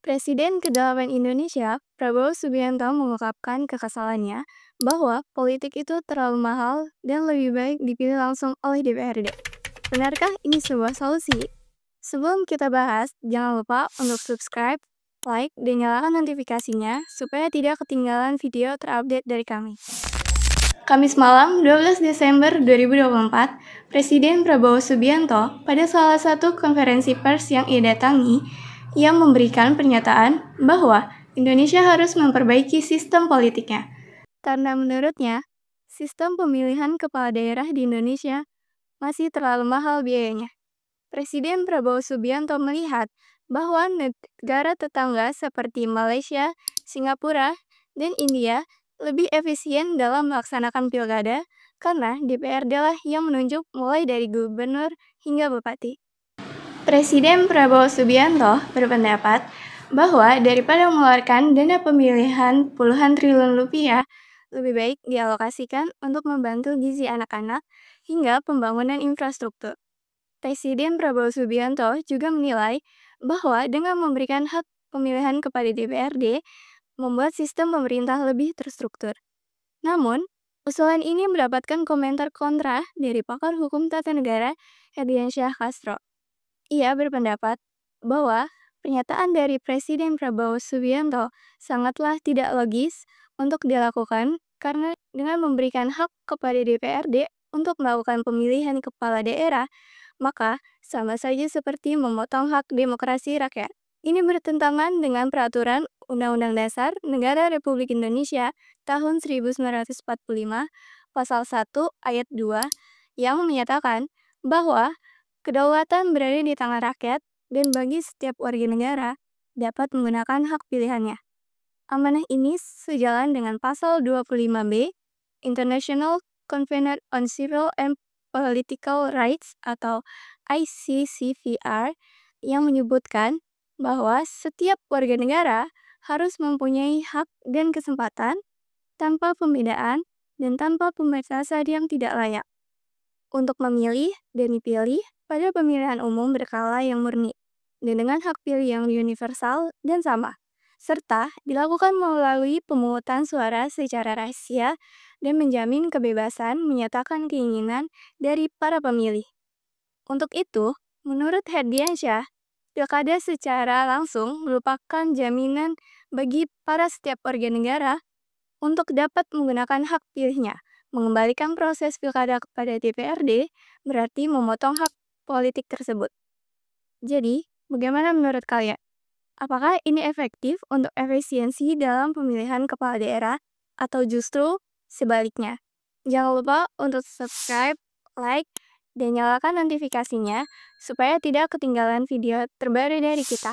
Presiden ke-8 Indonesia, Prabowo Subianto mengungkapkan kekesalannya bahwa politik itu terlalu mahal dan lebih baik dipilih langsung oleh DPRD. Benarkah ini sebuah solusi? Sebelum kita bahas, jangan lupa untuk subscribe, like, dan nyalakan notifikasinya supaya tidak ketinggalan video terupdate dari kami. Kamis malam 12 Desember 2024, Presiden Prabowo Subianto pada salah satu konferensi pers yang ia datangi, ia memberikan pernyataan bahwa Indonesia harus memperbaiki sistem politiknya. Karena menurutnya, sistem pemilihan kepala daerah di Indonesia masih terlalu mahal biayanya. Presiden Prabowo Subianto melihat bahwa negara tetangga seperti Malaysia, Singapura, dan India lebih efisien dalam melaksanakan pilkada karena DPRD lah yang menunjuk mulai dari gubernur hingga bupati. Presiden Prabowo Subianto berpendapat bahwa daripada mengeluarkan dana pemilihan puluhan triliun rupiah, lebih baik dialokasikan untuk membantu gizi anak-anak hingga pembangunan infrastruktur. Presiden Prabowo Subianto juga menilai bahwa dengan memberikan hak pemilihan kepada DPRD, membuat sistem pemerintah lebih terstruktur. Namun, usulan ini mendapatkan komentar kontra dari pakar hukum tata negara Herdiansyah Castro. Ia berpendapat bahwa pernyataan dari Presiden Prabowo Subianto sangatlah tidak logis untuk dilakukan karena dengan memberikan hak kepada DPRD untuk melakukan pemilihan kepala daerah, maka sama saja seperti memotong hak demokrasi rakyat. Ini bertentangan dengan peraturan Undang-Undang Dasar Negara Republik Indonesia tahun 1945 pasal 1 ayat 2 yang menyatakan bahwa kedaulatan berada di tangan rakyat dan bagi setiap warga negara dapat menggunakan hak pilihannya. Amanah ini sejalan dengan pasal 25B International Covenant on Civil and Political Rights atau ICCPR yang menyebutkan bahwa setiap warga negara harus mempunyai hak dan kesempatan tanpa pembedaan dan tanpa pembatasan yang tidak layak untuk memilih dan dipilih pada pemilihan umum berkala yang murni dan dengan hak pilih yang universal dan sama, serta dilakukan melalui pemungutan suara secara rahasia dan menjamin kebebasan menyatakan keinginan dari para pemilih. Untuk itu, menurut Herdiansyah, pilkada secara langsung merupakan jaminan bagi para setiap warga negara untuk dapat menggunakan hak pilihnya. Mengembalikan proses pilkada kepada DPRD berarti memotong hak politik tersebut. Jadi, bagaimana menurut kalian? Apakah ini efektif untuk efisiensi dalam pemilihan kepala daerah atau justru sebaliknya? Jangan lupa untuk subscribe, like, dan nyalakan notifikasinya supaya tidak ketinggalan video terbaru dari kita.